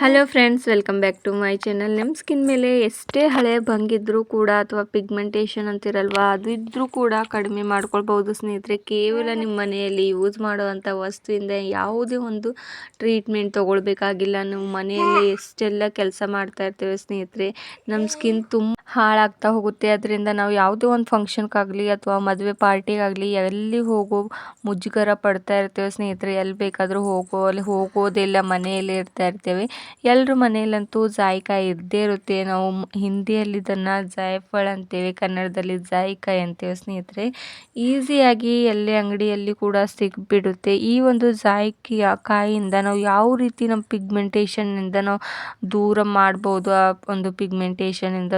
Hello friends, welcome back to my channel. ನಿಮ್ಮ skin ಮೇಲೆ ಎಷ್ಟೇ ಹಳೆ ಭಂಗಿದ್ರೂ ಕೂಡ ಅಥವಾ ಪಿಗ್ಮೆಂಟೇಷನ್ ಅಂತಿರಲ್ವಾ, ಅದು ಇದ್ರೂ ಕೂಡ ಕಡಿಮೆ ಮಾಡ್ಕೊಳ್ಬಹುದು ಸ್ನೇಹಿತರೆ. ಕೇವಲ ನಿಮ್ಮ ಮನೆಯಲ್ಲಿ ಯೂಸ್ ಮಾಡುವಂಥ ವಸ್ತುವಿಂದ ಯಾವುದೇ ಒಂದು ಟ್ರೀಟ್ಮೆಂಟ್ ತೊಗೊಳ್ಬೇಕಾಗಿಲ್ಲ. ನಾವು ಮನೆಯಲ್ಲೇ ಎಷ್ಟೆಲ್ಲ ಕೆಲಸ ಮಾಡ್ತಾ ಇರ್ತೇವೆ ಸ್ನೇಹಿತರೆ, ನಮ್ಮ ಸ್ಕಿನ್ ತುಂಬ ಹಾಳಾಗ್ತಾ ಹೋಗುತ್ತೆ. ಅದರಿಂದ ನಾವು ಯಾವುದೇ ಒಂದು ಫಂಕ್ಷನ್ಗಾಗಲಿ ಅಥವಾ ಮದುವೆ ಪಾರ್ಟಿಗಾಗಲಿ ಎಲ್ಲಿ ಮುಜುಗರ ಪಡ್ತಾ ಇರ್ತೇವೆ ಸ್ನೇಹಿತರೆ. ಎಲ್ಲಿ ಬೇಕಾದರೂ ಅಲ್ಲಿ ಹೋಗೋದಿಲ್ಲ, ಮನೆಯಲ್ಲೇ ಇರ್ತಾ ಇರ್ತೇವೆ. ಎಲ್ಲರ ಮನೆಯಲ್ಲಂತೂ ಜಾಯಿಕಾಯಿ ಇದ್ದೇ ಇರುತ್ತೆ. ನಾವು ಹಿಂದಿಯಲ್ಲಿ ಇದನ್ನು ಜಾಯಿಫಳ ಅಂತೇವೆ, ಕನ್ನಡದಲ್ಲಿ ಜಾಯಿಕಾಯಿ ಅಂತೇವೆ ಸ್ನೇಹಿತರೆ. ಈಸಿಯಾಗಿ ಎಲ್ಲೇ ಅಂಗಡಿಯಲ್ಲಿ ಕೂಡ ಸಿಗ್ಬಿಡುತ್ತೆ. ಈ ಒಂದು ಕಾಯಿಯಿಂದ ನಾವು ಯಾವ ರೀತಿ ನಮ್ಮ ಪಿಗ್ಮೆಂಟೇಷನ್ನಿಂದ ನಾವು ದೂರ ಮಾಡ್ಬೋದು, ಆ ಒಂದು ಪಿಗ್ಮೆಂಟೇಷನಿಂದ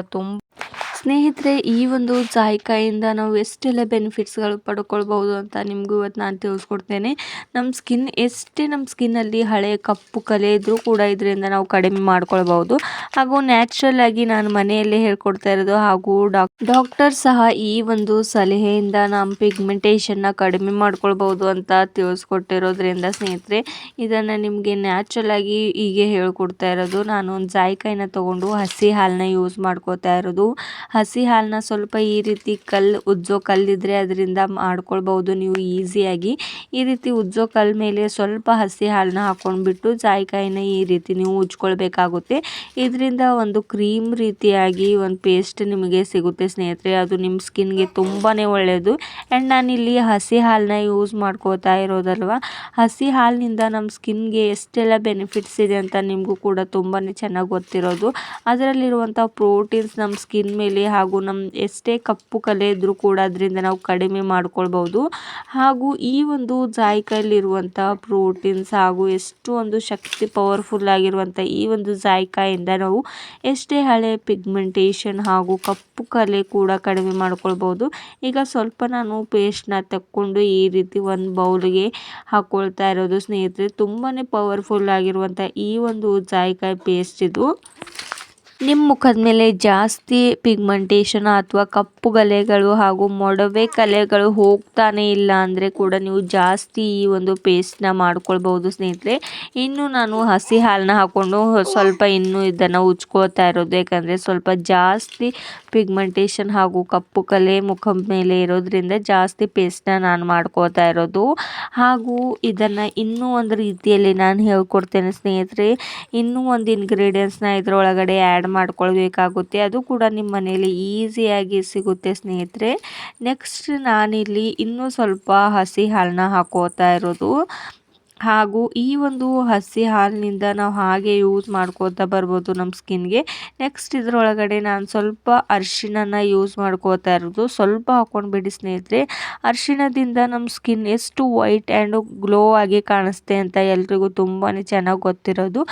ಸ್ನೇಹಿತರೆ, ಈ ಒಂದು ಜಾಯಿಕಾಯಿಂದ ನಾವು ಎಷ್ಟೆಲ್ಲ ಬೆನಿಫಿಟ್ಸ್ಗಳು ಪಡ್ಕೊಳ್ಬಹುದು ಅಂತ ನಿಮಗೂ ಇವತ್ತು ನಾನು ತಿಳಿಸ್ಕೊಡ್ತೇನೆ. ನಮ್ಮ ಸ್ಕಿನ್ನಲ್ಲಿ ಹಳೆ ಕಪ್ಪು ಕಲೆ ಇದ್ರೂ ಕೂಡ ಇದರಿಂದ ನಾವು ಕಡಿಮೆ ಮಾಡ್ಕೊಳ್ಬಹುದು. ಹಾಗೂ ನ್ಯಾಚುರಲ್ ಆಗಿ ನಾನು ಮನೆಯಲ್ಲೇ ಹೇಳ್ಕೊಡ್ತಾ ಇರೋದು, ಹಾಗೂ ಡಾಕ್ಟರ್ ಸಹ ಈ ಒಂದು ಸಲಹೆಯಿಂದ ನಮ್ಮ ಪಿಗ್ಮೆಂಟೇಷನ್ನ ಕಡಿಮೆ ಮಾಡ್ಕೊಳ್ಬಹುದು ಅಂತ ತಿಳಿಸ್ಕೊಟ್ಟಿರೋದ್ರಿಂದ ಸ್ನೇಹಿತರೆ, ಇದನ್ನು ನಿಮಗೆ ನ್ಯಾಚುರಲ್ ಆಗಿ ಹೀಗೆ ಹೇಳ್ಕೊಡ್ತಾ ಇರೋದು. ನಾನು ಒಂದು ಜಾಯಿಕಾಯಿನ ತಗೊಂಡು ಹಸಿ ಹಾಲನ್ನ ಯೂಸ್ ಮಾಡ್ಕೋತಾ ಇರೋದು. ಹಸಿ ಹಾಲನ್ನ ಸ್ವಲ್ಪ ಈ ರೀತಿ ಉಜ್ಜೋ ಕಲ್ಲಿದ್ರೆ ಅದರಿಂದ ಮಾಡ್ಕೊಳ್ಬಹುದು ನೀವು ಈಸಿಯಾಗಿ. ಈ ರೀತಿ ಉಜ್ಜೋ ಕಲ್ ಮೇಲೆ ಸ್ವಲ್ಪ ಹಸಿ ಹಾಲನ್ನ ಹಾಕೊಂಡ್ಬಿಟ್ಟು ಜಾಯಿಕಾಯಿನ ಈ ರೀತಿ ನೀವು ಉಜ್ಕೊಳ್ಬೇಕಾಗುತ್ತೆ. ಇದರಿಂದ ಒಂದು ಕ್ರೀಮ್ ರೀತಿಯಾಗಿ ಒಂದು ಪೇಸ್ಟ್ ನಿಮಗೆ ಸಿಗುತ್ತೆ ಸ್ನೇಹಿತರೆ. ಅದು ನಿಮ್ಮ ಸ್ಕಿನ್ಗೆ ತುಂಬಾ ಒಳ್ಳೆಯದು. ಆ್ಯಂಡ್ ನಾನಿಲ್ಲಿ ಹಸಿ ಹಾಲನ್ನ ಯೂಸ್ ಮಾಡ್ಕೋತಾ ಇರೋದಲ್ವ. ಹಸಿ ಹಾಲಿನಿಂದ ನಮ್ಮ ಸ್ಕಿನ್ಗೆ ಎಷ್ಟೆಲ್ಲ ಬೆನಿಫಿಟ್ಸ್ ಇದೆ ಅಂತ ನಿಮಗೂ ಕೂಡ ತುಂಬಾ ಚೆನ್ನಾಗಿ ಗೊತ್ತಿರೋದು. ಅದರಲ್ಲಿರುವಂಥ ಪ್ರೋಟೀನ್ಸ್ ನಮ್ಮ ಸ್ಕಿನ್ ಮೇಲೆ ಹಾಗೂ ನಮ್ಮ ಎಷ್ಟೇ ಕಪ್ಪು ಕಲೆ ಇದ್ರೂ ಕೂಡ ಅದರಿಂದ ನಾವು ಕಡಿಮೆ ಮಾಡ್ಕೊಳ್ಬಹುದು. ಹಾಗೂ ಈ ಒಂದು ಜಾಯಿಕಾಯಲ್ಲಿರುವಂಥ ಪ್ರೋಟೀನ್ಸ್ ಹಾಗೂ ಎಷ್ಟು ಒಂದು ಶಕ್ತಿ ಪವರ್ಫುಲ್ ಆಗಿರುವಂಥ ಈ ಒಂದು ಜಾಯಿಕಾಯಿಂದ ನಾವು ಎಷ್ಟೇ ಹಳೆ ಪಿಗ್ಮೆಂಟೇಷನ್ ಹಾಗೂ ಕಪ್ಪು ಕಲೆ ಕೂಡ ಕಡಿಮೆ ಮಾಡ್ಕೊಳ್ಬಹುದು. ಈಗ ಸ್ವಲ್ಪ ನಾನು ಪೇಸ್ಟ್ನ ತಕ್ಕೊಂಡು ಈ ರೀತಿ ಒಂದು ಬೌಲ್ಗೆ ಹಾಕೊಳ್ತಾ ಇರೋದು ಸ್ನೇಹಿತರೆ. ತುಂಬಾ ಪವರ್ಫುಲ್ ಆಗಿರುವಂಥ ಈ ಒಂದು ಜಾಯಿಕಾಯಿ ಪೇಸ್ಟ್ ಇದು. ನಿಮ್ಮ ಮುಖದ ಮೇಲೆ ಜಾಸ್ತಿ ಪಿಗ್ಮೆಂಟೇಷನ್ ಅಥವಾ ಕಪ್ಪು ಕಲೆಗಳು ಹಾಗೂ ಮೊಡವೆ ಕಲೆಗಳು ಹೋಗ್ತಾನೆ ಇಲ್ಲ ಅಂದರೆ ಕೂಡ ನೀವು ಜಾಸ್ತಿ ಈ ಒಂದು ಪೇಸ್ಟ್ನ ಮಾಡ್ಕೊಳ್ಬಹುದು ಸ್ನೇಹಿತರೆ. ಇನ್ನು ನಾನು ಹಸಿ ಹಾಲನ್ನ ಹಾಕ್ಕೊಂಡು ಸ್ವಲ್ಪ ಇನ್ನೂ ಇದನ್ನು ಉಜ್ಕೊಳ್ತಾ ಇರೋದು, ಯಾಕಂದರೆ ಸ್ವಲ್ಪ ಜಾಸ್ತಿ ಪಿಗ್ಮೆಂಟೇಷನ್ ಹಾಗೂ ಕಪ್ಪು ಕಲೆ ಮುಖದ ಮೇಲೆ ಇರೋದ್ರಿಂದ ಜಾಸ್ತಿ ಪೇಸ್ಟ್ನ ನಾನು ಮಾಡ್ಕೋತಾ ಇರೋದು. ಹಾಗೂ ಇದನ್ನು ಇನ್ನೂ ಒಂದು ರೀತಿಯಲ್ಲಿ ನಾನು ಹೇಳ್ಕೊಡ್ತೇನೆ ಸ್ನೇಹಿತರೆ. ಇನ್ನೂ ಒಂದು ಇಂಗ್ರೀಡಿಯೆಂಟ್ಸ್ನ ಇದರೊಳಗಡೆ ಆ್ಯಡ್ ಮಾಡ್ಕೊಳ್ಬೇಕಾಗುತ್ತೆ. ಅದು ಕೂಡ ನಿಮ್ಮ ಮನೆಯಲ್ಲಿ ಈಸಿಯಾಗಿ ಸಿಗುತ್ತೆ ಸ್ನೇಹಿತರೆ. ನೆಕ್ಸ್ಟ್ ನಾನಿಲ್ಲಿ ಇನ್ನೂ ಸ್ವಲ್ಪ ಹಸಿ ಹಾಲನ್ನ ಹಾಕೋತಾ ಇರೋದು. ಹಾಗೂ ಈ ಒಂದು ಹಸಿ ಹಾಲಿನಿಂದ ನಾವು ಹಾಗೆ ಯೂಸ್ ಮಾಡ್ಕೋತಾ ಬರ್ಬೋದು ನಮ್ಮ ಸ್ಕಿನ್ಗೆ. ನೆಕ್ಸ್ಟ್ ಇದರೊಳಗಡೆ ನಾನು ಸ್ವಲ್ಪ ಅರಿಶಿಣನ ಯೂಸ್ ಮಾಡ್ಕೋತಾ ಇರೋದು. ಸ್ವಲ್ಪ ಹಾಕ್ಕೊಂಡ್ಬಿಡಿ ಸ್ನೇಹಿತರೆ. ಅರಿಶಿಣದಿಂದ ನಮ್ಮ ಸ್ಕಿನ್ ಎಷ್ಟು ವೈಟ್ ಆ್ಯಂಡ್ ಗ್ಲೋ ಆಗಿ ಕಾಣಿಸುತ್ತೆ ಅಂತ ಎಲ್ರಿಗೂ ತುಂಬಾ ಚೆನ್ನಾಗಿ ಗೊತ್ತಿರೋದು.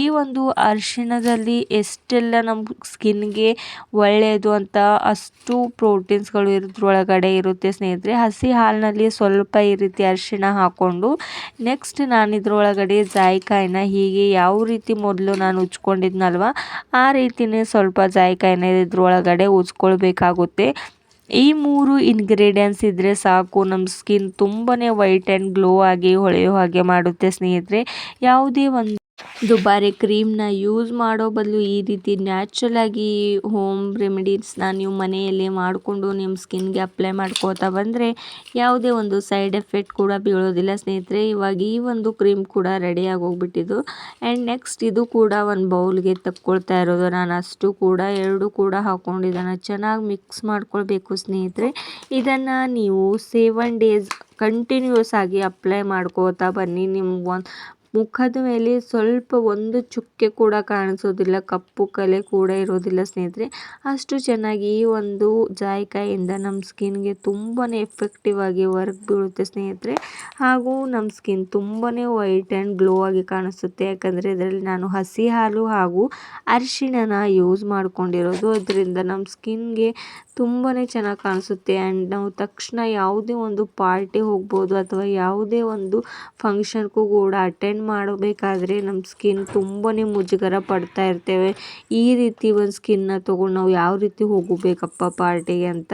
ಈ ಒಂದು ಅರಿಶಿಣದಲ್ಲಿ ಎಷ್ಟೆಲ್ಲ ನಮ್ಮ ಸ್ಕಿನ್ಗೆ ಒಳ್ಳೆಯದು ಅಂತ ಅಷ್ಟು ಪ್ರೋಟೀನ್ಸ್ಗಳು ಇದ್ರೊಳಗಡೆ ಇರುತ್ತೆ ಸ್ನೇಹಿತರೆ. ಹಸಿ ಹಾಲಿನಲ್ಲಿ ಸ್ವಲ್ಪ ಈ ರೀತಿ ಅರಿಶಿಣ ಹಾಕ್ಕೊಂಡು ನೆಕ್ಸ್ಟ್ ನಾನು ಇದ್ರೊಳಗಡೆ ಜಾಯಿಕಾಯಿನ ಹೀಗೆ ಯಾವ ರೀತಿ ಮೊದಲು ನಾನು ಉಜ್ಕೊಂಡಿದ್ನಲ್ವ ಆ ರೀತಿಯೇ ಸ್ವಲ್ಪ ಜಾಯಿಕಾಯಿನ ಇದ್ರೊಳಗಡೆ ಉಜ್ಕೊಳ್ಬೇಕಾಗುತ್ತೆ. ಈ 3 ಇಂಗ್ರೀಡಿಯೆಂಟ್ಸ್ ಇದ್ದರೆ ಸಾಕು, ನಮ್ಮ ಸ್ಕಿನ್ ತುಂಬಾ ವೈಟ್ ಆ್ಯಂಡ್ ಗ್ಲೋ ಆಗಿ ಹೊಳೆಯೋ ಹಾಗೆ ಮಾಡುತ್ತೆ ಸ್ನೇಹಿತರೆ. ಯಾವುದೇ ಒಂದು ದುಬಾರಿ ಕ್ರೀಮ್ನ ಯೂಸ್ ಮಾಡೋ ಬದಲು ಈ ರೀತಿ ನ್ಯಾಚುರಲ್ ಆಗಿ ಹೋಮ್ ರೆಮಿಡೀಸ್ನ ನೀವು ಮನೆಯಲ್ಲೇ ಮಾಡಿಕೊಂಡು ನಿಮ್ಮ ಸ್ಕಿನ್ಗೆ ಅಪ್ಲೈ ಮಾಡ್ಕೋತಾ ಬಂದರೆ ಯಾವುದೇ ಒಂದು ಸೈಡ್ ಎಫೆಕ್ಟ್ ಕೂಡ ಬೀಳೋದಿಲ್ಲ ಸ್ನೇಹಿತರೆ. ಇವಾಗ ಈ ಒಂದು ಕ್ರೀಮ್ ಕೂಡ ರೆಡಿಯಾಗಿ ಹೋಗ್ಬಿಟ್ಟಿದ್ದು. ಆ್ಯಂಡ್ ನೆಕ್ಸ್ಟ್ ಇದು ಕೂಡ ಒಂದು ಬೌಲ್ಗೆ ತಕ್ಕೊಳ್ತಾ ಇರೋದು. ನಾನು ಅಷ್ಟು ಕೂಡ 2 ಕೂಡ ಹಾಕ್ಕೊಂಡು ಇದನ್ನು ಚೆನ್ನಾಗಿ ಮಿಕ್ಸ್ ಮಾಡ್ಕೊಳ್ಬೇಕು ಸ್ನೇಹಿತರೆ. ಇದನ್ನು ನೀವು 7 ಡೇಸ್ ಕಂಟಿನ್ಯೂಸ್ ಆಗಿ ಅಪ್ಲೈ ಮಾಡ್ಕೋತಾ ಬನ್ನಿ. ನಿಮ್ಮ ಮುಖದ ಮೇಲೆ ಸ್ವಲ್ಪ ಒಂದು ಚುಕ್ಕೆ ಕೂಡ ಕಾಣಿಸೋದಿಲ್ಲ, ಕಪ್ಪು ಕಲೆ ಕೂಡ ಇರೋದಿಲ್ಲ ಸ್ನೇಹಿತರೆ. ಅಷ್ಟು ಚೆನ್ನಾಗಿ ಈ ಒಂದು ಜಾಯಿಕಾಯಿಯಿಂದ ನಮ್ಮ ಸ್ಕಿನ್ಗೆ ತುಂಬಾ ಎಫೆಕ್ಟಿವ್ ಆಗಿ ವರ್ಕ್ ಬೀಳುತ್ತೆ ಸ್ನೇಹಿತರೆ. ಹಾಗೂ ನಮ್ಮ ಸ್ಕಿನ್ ತುಂಬಾ ವೈಟ್ ಆ್ಯಂಡ್ ಗ್ಲೋ ಆಗಿ ಕಾಣಿಸುತ್ತೆ, ಯಾಕಂದರೆ ಇದರಲ್ಲಿ ನಾನು ಹಸಿ ಹಾಲು ಹಾಗೂ ಅರಿಶಿಣನ ಯೂಸ್ ಮಾಡ್ಕೊಂಡಿರೋದು. ಅದರಿಂದ ನಮ್ಮ ಸ್ಕಿನ್ಗೆ ತುಂಬಾ ಚೆನ್ನಾಗಿ ಕಾಣಿಸುತ್ತೆ. ಆ್ಯಂಡ್ ನಾವು ತಕ್ಷಣ ಯಾವುದೇ ಒಂದು ಪಾರ್ಟಿ ಹೋಗ್ಬೋದು ಅಥವಾ ಯಾವುದೇ ಒಂದು ಫಂಕ್ಷನ್ಗೂ ಕೂಡ ಅಟೆಂಡ್ ಅಟೆಂಡ್ ಮಾಡಬೇಕಾದ್ರೆ ನಮ್ಮ ಸ್ಕಿನ್ ತುಂಬಾ ಮುಜುಗರ ಪಡ್ತಾ ಇರ್ತೇವೆ. ಈ ರೀತಿ ಒಂದು ಸ್ಕಿನ್ನ ತೊಗೊಂಡು ನಾವು ಯಾವ ರೀತಿ ಹೋಗಬೇಕಪ್ಪ ಪಾರ್ಟಿಗೆ ಅಂತ,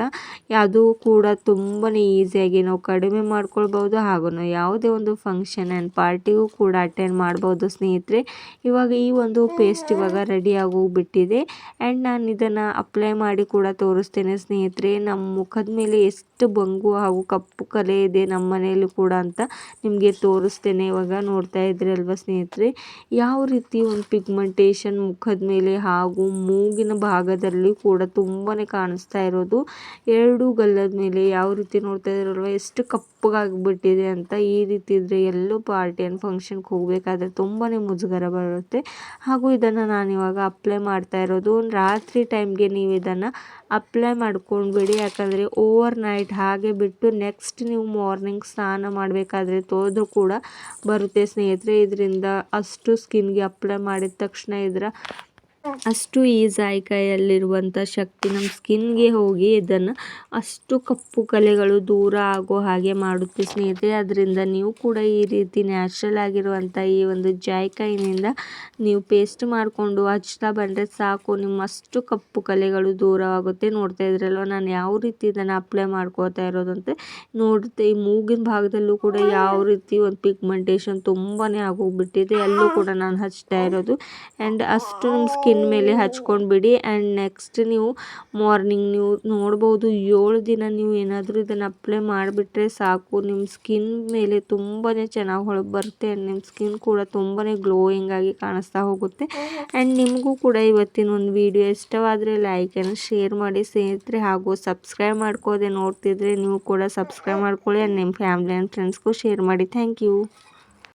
ಅದು ಕೂಡ ತುಂಬಾ ಈಸಿಯಾಗಿ ನಾವು ಕಡಿಮೆ ಮಾಡ್ಕೊಳ್ಬೋದು. ಹಾಗೂ ನಾವು ಯಾವುದೇ ಒಂದು ಫಂಕ್ಷನ್ ಆ್ಯಂಡ್ ಪಾರ್ಟಿಗೂ ಕೂಡ ಅಟೆಂಡ್ ಮಾಡ್ಬೋದು ಸ್ನೇಹಿತರೆ. ಇವಾಗ ಈ ಒಂದು ಪೇಸ್ಟ್ ಇವಾಗ ರೆಡಿ ಆಗೋಗ್ಬಿಟ್ಟಿದೆ ಆ್ಯಂಡ್ ನಾನು ಇದನ್ನು ಅಪ್ಲೈ ಮಾಡಿ ಕೂಡ ತೋರಿಸ್ತೇನೆ ಸ್ನೇಹಿತರೆ. ನಮ್ಮ ಮುಖದ ಮೇಲೆ ಎಷ್ಟು ಬಂಗು ಹಾಗೂ ಕಪ್ಪು ಕಲೆ ಇದೆ ನಮ್ಮ ಮನೆಯಲ್ಲಿ ಕೂಡ ಅಂತ ನಿಮಗೆ ತೋರಿಸ್ತೇನೆ. ಇವಾಗ ನೋಡ್ತಾ ಇದ್ರಲ್ವ ಸ್ನೇಹಿತರೆ, ಯಾವ ರೀತಿ ಒಂದು ಪಿಗ್ಮೆಂಟೇಷನ್ ಮುಖದ ಮೇಲೆ ಹಾಗೂ ಮೂಗಿನ ಭಾಗದಲ್ಲಿ ಕೂಡ ತುಂಬಾ ಕಾಣಿಸ್ತಾ ಇರೋದು. ಎರಡು ಗಲ್ಲದ ಮೇಲೆ ಯಾವ ರೀತಿ ನೋಡ್ತಾ ಇದ್ರಲ್ವ ಎಷ್ಟು ಕಪ್ಪಗಾಗಿಬಿಟ್ಟಿದೆ ಅಂತ. ಈ ರೀತಿ ಇದ್ದರೆ ಎಲ್ಲೋ ಪಾರ್ಟಿ ಆ್ಯಂಡ್ ಫಂಕ್ಷನ್ಗೆ ಹೋಗಬೇಕಾದ್ರೆ ತುಂಬಾ ಮುಜುಗರ ಬರುತ್ತೆ. ಹಾಗೂ ಇದನ್ನು ನಾನು ಇವಾಗ ಅಪ್ಲೈ ಮಾಡ್ತಾ ಇರೋದು. ರಾತ್ರಿ ಟೈಮ್ಗೆ ನೀವು ಇದನ್ನು ಅಪ್ಲೈ ಮಾಡ್ಕೊಂಡ್ಬಿಡಿ, ಯಾಕಂದರೆ ಓವರ್ ನೈಟ್ ಹಾಗೆ ಬಿಟ್ಟು ನೆಕ್ಸ್ಟ್ ನೀವು ಮಾರ್ನಿಂಗ್ ಸ್ನಾನ ಮಾಡಬೇಕಾದ್ರೆ ತೊಳೆದು ಕೂಡ ಬರುತ್ತೆ ಸ್ನೇಹಿತರೆ. ಇದರಿಂದ ಅಷ್ಟು ಸ್ಕಿನ್ಗೆ ಅಪ್ಲೈ ಮಾಡಿದ ತಕ್ಷಣ ಅಷ್ಟು ಈ ಜಾಯಿಕಾಯಲ್ಲಿರುವಂಥ ಶಕ್ತಿ ನಮ್ಮ ಸ್ಕಿನ್ಗೆ ಹೋಗಿ ಇದನ್ನು ಅಷ್ಟು ಕಪ್ಪು ಕಲೆಗಳು ದೂರ ಆಗೋ ಹಾಗೆ ಮಾಡುತ್ತೆ ಸ್ನೇಹಿತರೆ. ಅದರಿಂದ ನೀವು ಕೂಡ ಈ ರೀತಿ ನ್ಯಾಚುರಲ್ ಆಗಿರುವಂಥ ಈ ಒಂದು ಜಾಯಿಕಾಯಿನಿಂದ ನೀವು ಪೇಸ್ಟ್ ಮಾಡಿಕೊಂಡು ಹಚ್ತಾ ಬಂದರೆ ಸಾಕು, ನಿಮ್ಮ ಅಷ್ಟು ಕಪ್ಪು ಕಲೆಗಳು ದೂರವಾಗುತ್ತೆ. ನೋಡ್ತಾ ಇದ್ರಲ್ವ ನಾನು ಯಾವ ರೀತಿ ಇದನ್ನು ಅಪ್ಲೈ ಮಾಡ್ಕೋತಾ ಇರೋದಂತೆ. ನೋಡುತ್ತೆ ಈ ಮೂಗಿನ ಭಾಗದಲ್ಲೂ ಕೂಡ ಯಾವ ರೀತಿ ಒಂದು ಪಿಗ್ಮೆಂಟೇಷನ್ ತುಂಬಾ ಆಗೋಗ್ಬಿಟ್ಟಿದೆ, ಅಲ್ಲೂ ಕೂಡ ನಾನು ಹಚ್ತಾ ಇರೋದು. ಆ್ಯಂಡ್ ಅಷ್ಟು ನಿಮ್ಮ ಸ್ಕಿನ್ ಮೇಲೆ ಹಚ್ಕೊಂಡು ಬಿಡಿ. ಆ್ಯಂಡ್ ನೆಕ್ಸ್ಟ್ ನೀವು ಮಾರ್ನಿಂಗ್ ನೀವು ನೋಡ್ಬೋದು 7 ದಿನ ನೀವು ಏನಾದರೂ ಇದನ್ನು ಅಪ್ಲೈ ಮಾಡಿಬಿಟ್ರೆ ಸಾಕು, ನಿಮ್ಮ ಸ್ಕಿನ್ ಮೇಲೆ ತುಂಬಾ ಚೆನ್ನಾಗಿ ಹೊಳಪು ಬರುತ್ತೆ ಆ್ಯಂಡ್ ನಿಮ್ಮ ಸ್ಕಿನ್ ಕೂಡ ತುಂಬಾ ಗ್ಲೋಯಿಂಗ್ ಆಗಿ ಕಾಣಿಸ್ತಾ ಹೋಗುತ್ತೆ. ಆ್ಯಂಡ್ ನಿಮಗೂ ಕೂಡ ಇವತ್ತಿನ ಒಂದು ವಿಡಿಯೋ ಇಷ್ಟವಾದರೆ ಲೈಕ್ ಆ್ಯಂಡ್ ಶೇರ್ ಮಾಡಿ ಸ್ನೇಹಿತರೆ. ಹಾಗೂ ಸಬ್ಸ್ಕ್ರೈಬ್ ಮಾಡ್ಕೋದೆ ನೋಡ್ತಿದ್ರೆ ನೀವು ಕೂಡ ಸಬ್ಸ್ಕ್ರೈಬ್ ಮಾಡ್ಕೊಳ್ಳಿ ಆ್ಯಂಡ್ ನಿಮ್ಮ ಫ್ಯಾಮಿಲಿ ಆ್ಯಂಡ್ ಫ್ರೆಂಡ್ಸ್ಗೂ ಶೇರ್ ಮಾಡಿ. Thank you.